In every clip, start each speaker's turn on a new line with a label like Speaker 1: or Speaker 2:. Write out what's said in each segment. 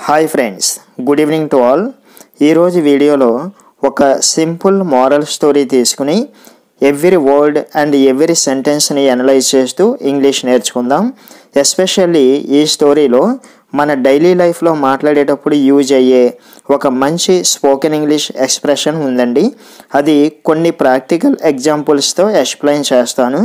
Speaker 1: Hi friends, good evening to all. ఈరోజు వీడియోలో ఒక సింపుల్ మోరల్ స్టోరీ తీసుకుని ఎవ్రీ వర్డ్ అండ్ ఎవ్రీ సెంటెన్స్ని అనలైజ్ చేస్తూ ఇంగ్లీష్ నేర్చుకుందాం. ఎస్పెషల్లీ ఈ స్టోరీలో మన డైలీ లైఫ్లో మాట్లాడేటప్పుడు యూజ్ అయ్యే ఒక మంచి స్పోకెన్ ఇంగ్లీష్ ఎక్స్ప్రెషన్ ఉందండి. అది కొన్ని ప్రాక్టికల్ ఎగ్జాంపుల్స్తో ఎక్స్ప్లెయిన్ చేస్తాను.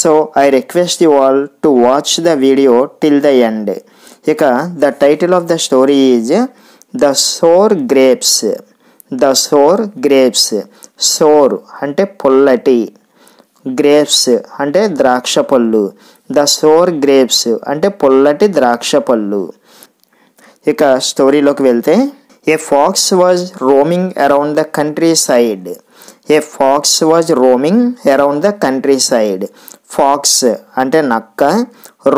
Speaker 1: So I request you all to watch the video till the end. ఇక the title of the story is the sour grapes. The sour grapes. Sour అంటే పుల్లటి, గ్రేప్స్ అంటే ద్రాక్ష పళ్ళు. ద సోర్ గ్రేప్స్ అంటే పుల్లటి ద్రాక్ష పళ్ళు. ఇక స్టోరీలోకి వెళ్తే, a fox was roaming around the countryside. A fox was roaming around the countryside. Fox అంటే నక్క,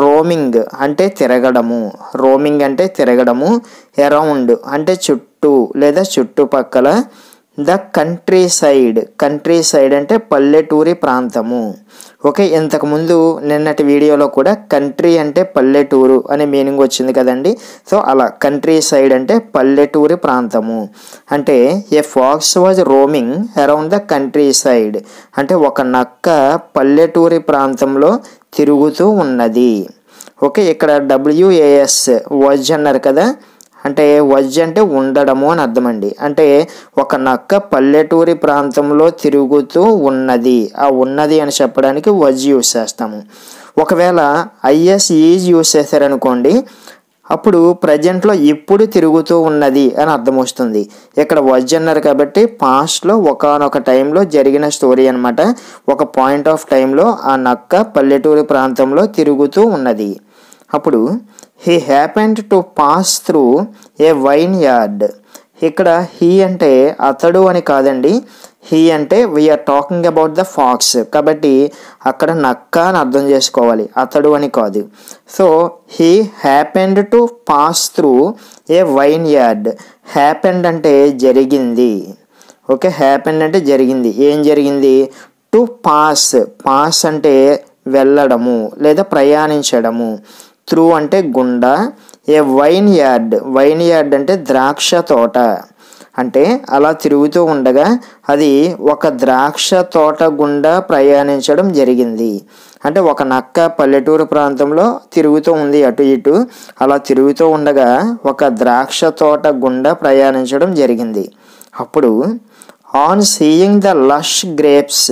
Speaker 1: రోమింగ్ అంటే తిరగడము. రోమింగ్ అంటే తిరగడము, అరౌండ్ అంటే చుట్టూ లేదా చుట్టుపక్కల. The country side. Country side అంటే పల్లెటూరి ప్రాంతము. ఓకే, ఇంతకుముందు నిన్నటి వీడియోలో కూడా కంట్రీ అంటే పల్లెటూరు అనే మీనింగ్ వచ్చింది కదండి. సో అలా కంట్రీ సైడ్ అంటే పల్లెటూరి ప్రాంతము. అంటే a fox was roaming around the countryside అంటే ఒక నక్క పల్లెటూరి ప్రాంతంలో తిరుగుతూ ఉన్నది. ఓకే, ఇక్కడ WAS వాజ్ అన్నారు కదా, అంటే వజ్ అంటే ఉండడము అని అర్థమండి. అంటే ఒక నక్క పల్లెటూరి ప్రాంతంలో తిరుగుతూ ఉన్నది. ఆ ఉన్నది అని చెప్పడానికి వజ్ యూజ్ చేస్తాము. ఒకవేళ IS ఈజ్ యూజ్ చేశారనుకోండి, అప్పుడు ప్రజెంట్లో ఇప్పుడు తిరుగుతూ ఉన్నది అని అర్థం వస్తుంది. ఇక్కడ వజ్ అన్నారు కాబట్టి పాస్ట్లో ఒకానొక టైంలో జరిగిన స్టోరీ అనమాట. ఒక పాయింట్ ఆఫ్ టైంలో ఆ నక్క పల్లెటూరి ప్రాంతంలో తిరుగుతూ ఉన్నది. అప్పుడు he happened to pass through a vineyard. ఇక్కడ హీ అంటే అతడు అని కాదండి. హీ అంటే we are talking about the fox కాబట్టి అక్కడ నక్క అని అర్థం చేసుకోవాలి, అతడు అని కాదు. So he happened to pass through a vineyard. Happened అంటే జరిగింది. ఓకే, హ్యాపెండ్ అంటే జరిగింది. ఏం జరిగింది? To pass. పాస్ అంటే వెళ్ళడము లేదా ప్రయాణించడము. త్రూ అంటే గుండా. ఏ వైన్ యార్డ్. వైన్ యార్డ్ అంటే ద్రాక్ష తోట. అంటే అలా తిరుగుతూ ఉండగా అది ఒక ద్రాక్ష తోట గుండా ప్రయాణించడం జరిగింది. అంటే ఒక నక్క పల్లెటూరు ప్రాంతంలో తిరుగుతూ ఉంది అటు ఇటు. అలా తిరుగుతూ ఉండగా ఒక ద్రాక్ష తోట గుండా ప్రయాణించడం జరిగింది. అప్పుడు on seeing the lush grapes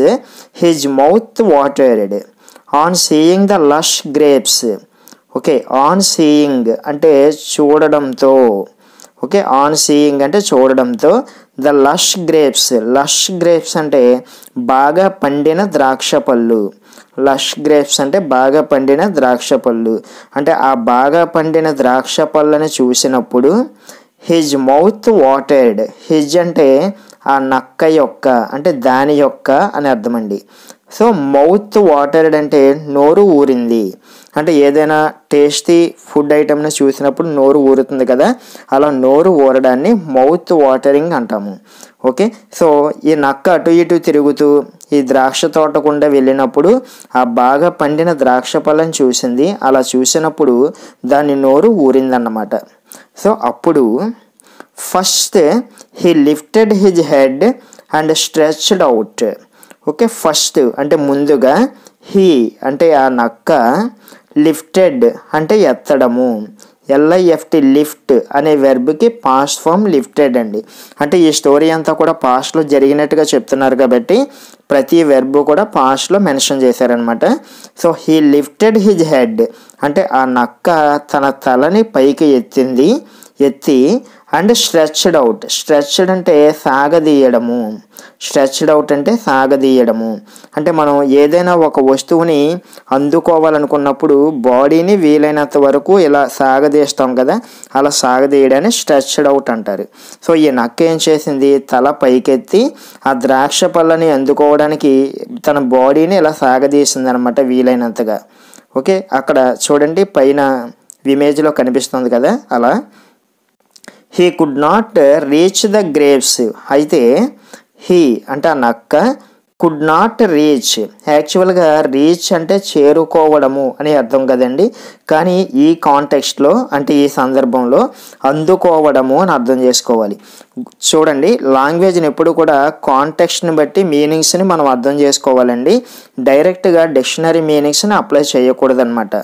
Speaker 1: his mouth watered. On seeing the lush grapes. Okay, on seeing అంటే చూడడంతో. ఓకే, ఆన్ సీయింగ్ అంటే చూడడంతో. The lush grapes. Lush grapes అంటే బాగా పండిన ద్రాక్ష పళ్ళు. లష్ గ్రేప్స్ అంటే బాగా పండిన ద్రాక్ష పళ్ళు. అంటే ఆ బాగా పండిన ద్రాక్ష పళ్ళని చూసినప్పుడు హిజ్ మౌత్ వాటర్డ్. హిజ్ అంటే ఆ నక్క యొక్క, అంటే దాని యొక్క అని అర్థమండి. సో మౌత్ వాటర్డ్ అంటే నోరు ఊరింది. అంటే ఏదైనా టేస్టీ ఫుడ్ ఐటమ్ని చూసినప్పుడు నోరు ఊరుతుంది కదా, అలా నోరు ఊరడాన్ని మౌత్ వాటరింగ్ అంటాము. ఓకే, సో ఈ నక్క అటు ఇటు తిరుగుతూ ఈ ద్రాక్ష తోట గుండా వెళ్ళినప్పుడు ఆ బాగా పండిన ద్రాక్ష పళ్ళని చూసింది. అలా చూసినప్పుడు దాని నోరు ఊరిందన్నమాట. సో అప్పుడు first he lifted his head and stretched out. Okay, first అంటే ముందుగా, హీ అంటే ఆ నక్క, లిఫ్టెడ్ అంటే ఎత్తడము. LIFT లిఫ్ట్ అనే వెర్బ్కి పాస్ట్ ఫామ్ లిఫ్టెడ్ అండి. అంటే ఈ స్టోరీ అంతా కూడా పాస్ట్లో జరిగినట్టుగా చెప్తున్నారు కాబట్టి ప్రతి వెర్బ్ కూడా పాస్ట్లో మెన్షన్ చేశారనమాట. So he lifted his head అంటే ఆ నక్క తన తలని పైకి ఎత్తి అండ్ స్ట్రెచ్డ్ అవుట్. స్ట్రెచ్డ్ అంటే సాగదీయడము. స్ట్రెచ్డ్ అవుట్ అంటే సాగదీయడము. అంటే మనం ఏదైనా ఒక వస్తువుని అందుకోవాలనుకున్నప్పుడు బాడీని వీలైనంత వరకు ఇలా సాగదీస్తాం కదా, అలా సాగదీయడాన్ని స్ట్రెచ్డ్ అవుట్ అంటారు. సో ఈ నక్క ఏం చేసింది? తల పైకెత్తి ఆ ద్రాక్ష పళ్ళని అందుకోవడానికి తన బాడీని ఇలా సాగదీసింది అనమాట వీలైనంతగా. ఓకే, అక్కడ చూడండి పైన ఇమేజ్లో కనిపిస్తుంది కదా అలా. He could not reach the grapes. అయితే హీ అంటే ఆ నక్క కుడ్ నాట్ రీచ్. యాక్చువల్గా రీచ్ అంటే చేరుకోవడము అని అర్థం కదండి, కానీ ఈ కాంటెక్స్ట్లో అంటే ఈ సందర్భంలో అందుకోవడము అని అర్థం చేసుకోవాలి. చూడండి, లాంగ్వేజ్ని ఎప్పుడు కూడా కాంటెక్స్ట్ని బట్టి మీనింగ్స్ని మనం అర్థం చేసుకోవాలండి. డైరెక్ట్గా డిక్షనరీ మీనింగ్స్ని అప్లై చేయకూడదు అనమాట.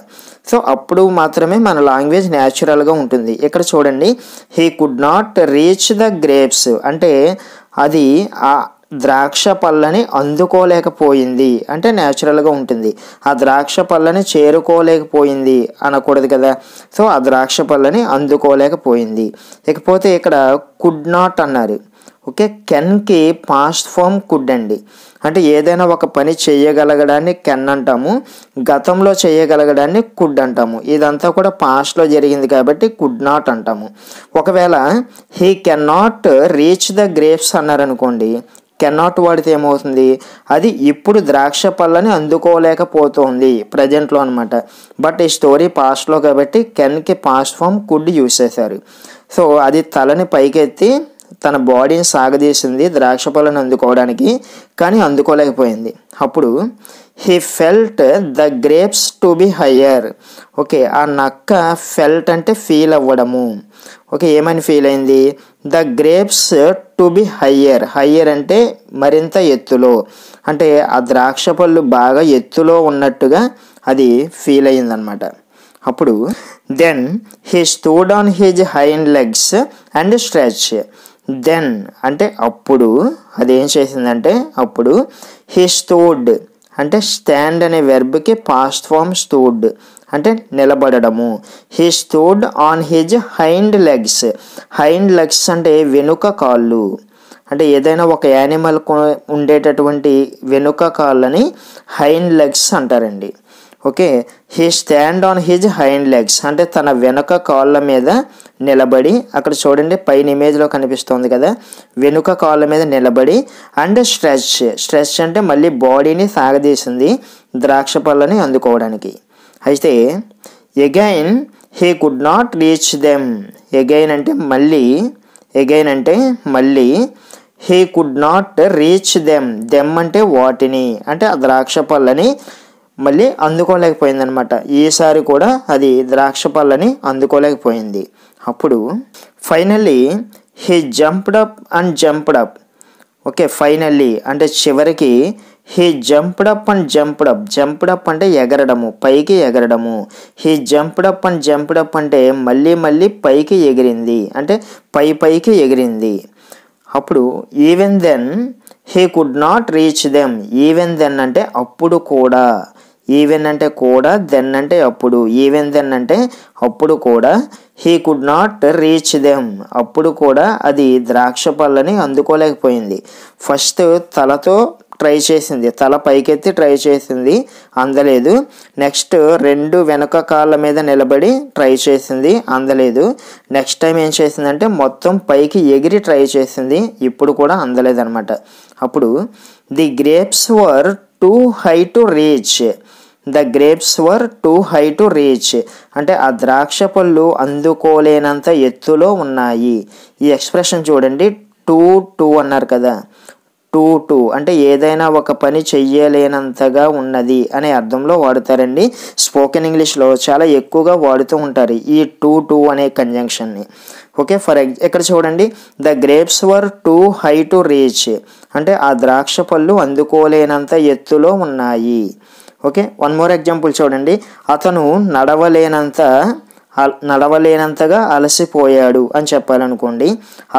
Speaker 1: సో అప్పుడు మాత్రమే మన లాంగ్వేజ్ న్యాచురల్గా ఉంటుంది. ఇక్కడ చూడండి, he could not reach the grapes అంటే అది ఆ ద్రాక్ష పళ్ళని అందుకోలేకపోయింది అంటే న్యాచురల్గా ఉంటుంది. ఆ ద్రాక్ష పళ్ళని చేరుకోలేకపోయింది అనకూడదు కదా. సో ఆ ద్రాక్ష పళ్ళని అందుకోలేకపోయింది. ఇకపోతే ఇక్కడ కుడ్ నాట్ అన్నారు. ఓకే, కెన్కి పాస్ట్ ఫామ్ కుడ్ అండి. అంటే ఏదైనా ఒక పని చేయగలగడాన్ని కెన్ అంటాము, గతంలో చేయగలగడాన్ని కుడ్ అంటాము. ఇదంతా కూడా పాస్ట్లో జరిగింది కాబట్టి కుడ్ నాట్ అంటాము. ఒకవేళ he can not reach the grapes అన్నారనుకోండి, కెన్ నాట్ వాడితే ఏమవుతుంది, అది ఇప్పుడు ద్రాక్ష పళ్ళని అందుకోలేకపోతుంది ప్రజెంట్లో అనమాట. బట్ ఈ స్టోరీ పాస్ట్లో కాబట్టి కెన్కి పాస్ట్ ఫామ్ కుడ్ యూస్ చేశారు. సో అది తలని పైకెత్తి తన బాడీని సాగదీసింది ద్రాక్ష పళ్ళని అందుకోవడానికి, కానీ అందుకోలేకపోయింది. అప్పుడు he felt the grapes to be higher. Okay, ఆ నక్క ఫెల్ట్ అంటే ఫీల్ అవ్వడము. ఓకే, ఏమని ఫీల్ అయింది, the grapes to be higher. Higher అంటే మరింత ఎత్తులో, అంటే ఆ ద్రాక్ష పళ్ళు బాగా ఎత్తులో ఉన్నట్టుగా అది ఫీల్ అయ్యిందనమాట. అప్పుడు then he stood on his hind legs and stretch. Then అంటే అప్పుడు అదేం చేసిందంటే, అప్పుడు హీ స్టూడ్ అంటే స్టాండ్ అనే వెర్బ్కి పాస్ట్ ఫామ్ స్టూడ్ అంటే నిలబడము. He stood on his hind legs. Hind legs అంటే వెనుక కాళ్ళు, అంటే ఏదైనా ఒక యానిమల్ ఉండేటటువంటి వెనుక కాళ్ళని హైండ్ లెగ్స్ అంటారండి. Okay, he stand on his hind legs అంటే తన వెనుక కాళ్ళ మీద నిలబడి, అక్కడ చూడండి పైన ఇమేజ్లో కనిపిస్తుంది కదా, వెనుక కాళ్ళ మీద నిలబడి, అండ్ స్ట్రెచ్. స్ట్రెచ్ అంటే మళ్ళీ బాడీని సాగదీసింది ద్రాక్ష పళ్ళని అందుకోవడానికి. అయితే again he could not reach them. Again అంటే మళ్ళీ, ఎగైన్ అంటే మళ్ళీ, he could not reach them. Them అంటే వాటిని, అంటే ఆ ద్రాక్ష పళ్ళని మళ్ళీ అందుకోలేకపోయింది అనమాట. ఈసారి కూడా అది ద్రాక్ష పళ్ళని అందుకోలేకపోయింది. అప్పుడు finally he jumped up and jumped up. Okay, finally అంటే చివరికి he jumped up and jumped up. Jumped up అంటే ఎగరడము, పైకి ఎగరడము. He jumped up and jumped up అంటే మళ్ళీ మళ్ళీ పైకి ఎగిరింది, అంటే పైకి ఎగిరింది. అప్పుడు even then he could not reach them. Even then అంటే అప్పుడు కూడా, ఈవెన్ అంటే కూడా, దెన్ అంటే అప్పుడు, ఈవెన్ దెన్ అంటే అప్పుడు కూడా, he could not reach them అప్పుడు కూడా అది ద్రాక్ష పళ్ళని అందుకోలేకపోయింది. ఫస్ట్ తలతో ట్రై చేసింది, తల పైకెత్తి ట్రై చేసింది, అందలేదు. నెక్స్ట్ రెండు వెనక కాళ్ళ మీద నిలబడి ట్రై చేసింది, అందలేదు. నెక్స్ట్ టైం ఏం చేసిందంటే మొత్తం పైకి ఎగిరి ట్రై చేసింది, ఇప్పుడు కూడా అందలేదన్నమాట. అప్పుడు the grapes were two high to reach. The grapes were two high to reach అంటే ఆ ద్రాక్ష పళ్ళు అందుకోలేనంత ఎత్తులో ఉన్నాయి. ఈ ఎక్స్ప్రెషన్ చూడండి, టూ అన్నారు కదా, టూ అంటే ఏదైనా ఒక పని చెయ్యలేనంతగా ఉన్నది అనే అర్థంలో వాడుతారండి. స్పోకెన్ ఇంగ్లీష్లో చాలా ఎక్కువగా వాడుతూ ఉంటారు ఈ టూ అనే కంజంక్షన్ని. ఓకే, ఇక్కడ చూడండి, the grapes were two high to reach అంటే ఆ ద్రాక్ష పళ్ళు అందుకోలేనంత ఎత్తులో ఉన్నాయి. ఓకే, వన్ మోర్ ఎగ్జాంపుల్ చూడండి, అతను నడవలేనంతగా అలసిపోయాడు అని చెప్పాలనుకోండి.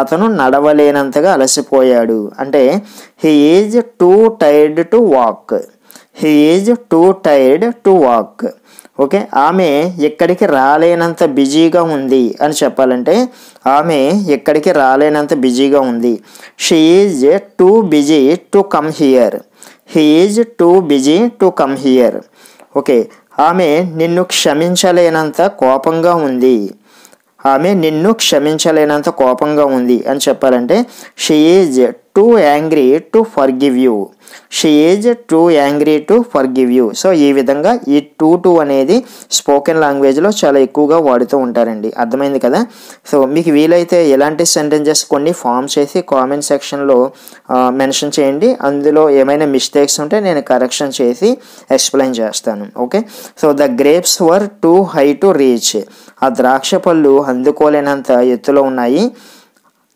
Speaker 1: అతను నడవలేనంతగా అలసిపోయాడు అంటే he is two tired to walk. He is two tired to walk. Okay, ఆమె ఎక్కడికి రాలేనంత బిజీగా ఉంది అని చెప్పాలంటే ఆమె ఎక్కడికి రాలేనంత బిజీగా ఉంది. She is too busy to come here. He is too busy to come here. Okay, ఆమె నిన్ను క్షమించలేనంత కోపంగా ఉంది. ఆమె నిన్ను క్షమించలేనంత కోపంగా ఉంది అని చెప్పాలంటే she is too angry to forgive you. She is too angry to forgive you. So ఈ విధంగా ఈ టు అనేది స్పోకెన్ లాంగ్వేజ్లో చాలా ఎక్కువగా వాడుతూ ఉంటారండి. అర్థమైంది కదా. సో మీకు వీలైతే ఎలాంటి సెంటెన్సెస్ కొన్ని ఫామ్ చేసి కామెంట్ సెక్షన్లో మెన్షన్ చేయండి. అందులో ఏమైనా మిస్టేక్స్ ఉంటే నేను కరెక్షన్ చేసి ఎక్స్ప్లెయిన్ చేస్తాను. Okay. So the grapes were two high to reach. ఆ ద్రాక్ష పళ్ళు అందుకోలేనంత ఎత్తులో ఉన్నాయి.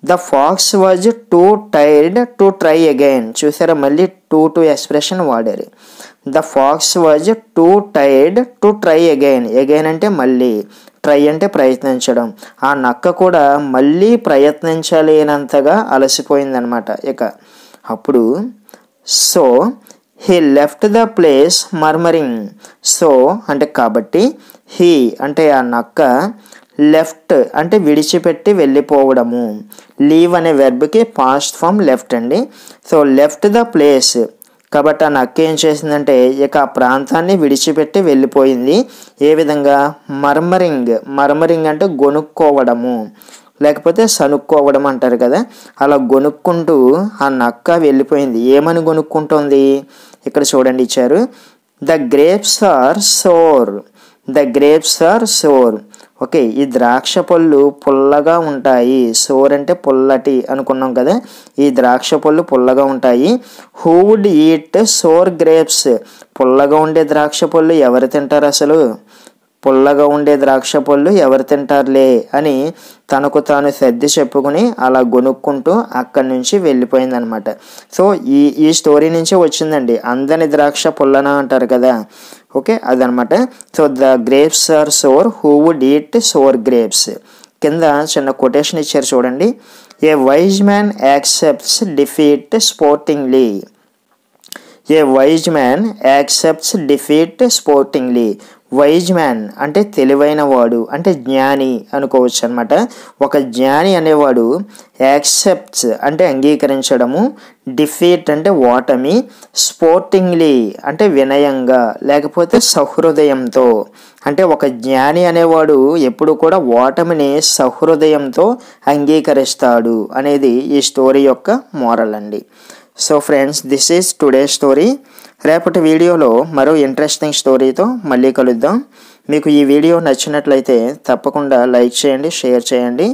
Speaker 1: The pox was two tired to try again. చూసారా, మళ్ళీ టు ఎక్స్ప్రెషన్ వాడారు. The pox was two tired to try again. Again అంటే మళ్ళీ, ట్రై అంటే ప్రయత్నించడం. ఆ నక్క కూడా మళ్ళీ ప్రయత్నించలేనంతగా అలసిపోయిందనమాట. ఇక అప్పుడు so he left the place murmuring. So అంటే కాబట్టి, హీ అంటే ఆ నక్క, లెఫ్ట్ అంటే విడిచిపెట్టి వెళ్ళిపోవడము. లీవ్ అనే వెర్బ్కి పాస్ట్ ఫామ్ లెఫ్ట్ అండి. సో లెఫ్ట్ ద ప్లేస్ కాబట్టి ఆ నక్క ఏం చేసిందంటే ఇక ఆ ప్రాంతాన్ని విడిచిపెట్టి వెళ్ళిపోయింది. ఏ విధంగా? మర్మరింగ్. మర్మరింగ్ అంటే గొనుక్కోవడము, లేకపోతే సనుక్కోవడం అంటారు కదా. అలా గొనుక్కుంటూ ఆ నక్క వెళ్ళిపోయింది. ఏమని గొనుక్కుంటుంది? ఇక్కడ చూడండి ఇచ్చారు, the grapes are sour. The grapes are sour. Okay, ఈ ద్రాక్ష పళ్ళు పుల్లగా ఉంటాయి. సోర్ అంటే పుల్లటి అనుకున్నాం కదా. ఈ ద్రాక్ష పళ్ళు పుల్లగా ఉంటాయి. Who would eat sour grapes. పుల్లగా ఉండే ద్రాక్ష పళ్ళు ఎవరు తింటారు అసలు? పుల్లగా ఉండే ద్రాక్ష పళ్ళు ఎవరు తింటారులే అని తనకు తాను సర్ది చెప్పుకుని అలా గొనుక్కుంటూ అక్కడి నుంచి వెళ్ళిపోయిందనమాట. సో ఈ స్టోరీ నుంచే వచ్చిందండి, అందని ద్రాక్ష పుల్లన అంటారు కదా. ఓకే, అదనమాట. So the grapes are sour, who would eat sour grapes. కింద చిన్న కొటేషన్ ఇచ్చారు చూడండి. A wise man accepts defeat sportingly. A wise man accepts defeat sportingly. Wise man అంటే తెలివైన వాడు, అంటే జ్ఞాని అనుకోవచ్చు అనమాట. ఒక జ్ఞాని అనేవాడు యాక్సెప్ట్స్ అంటే అంగీకరించడము, డిఫీట్ అంటే ఓటమి, స్పోర్టింగ్లీ అంటే వినయంగా లేకపోతే సహృదయంతో. అంటే ఒక జ్ఞాని అనేవాడు ఎప్పుడు కూడా ఓటమిని సహృదయంతో అంగీకరిస్తాడు అనేది ఈ స్టోరీ యొక్క మోరల్ అండి. So friends, this is today story. రేపటి వీడియోలో మరో ఇంట్రెస్టింగ్ స్టోరీతో మళ్ళీ కలుద్దాం. మీకు ఈ వీడియో నచ్చినట్లయితే తప్పకుండా లైక్ చేయండి, షేర్ చేయండి.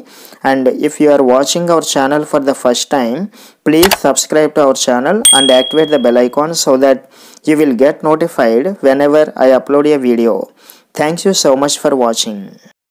Speaker 1: And if you are watching our channel for the first time, please subscribe to our channel and activate the bell icon so that you will get notified whenever I upload a video. Thank you so much for watching.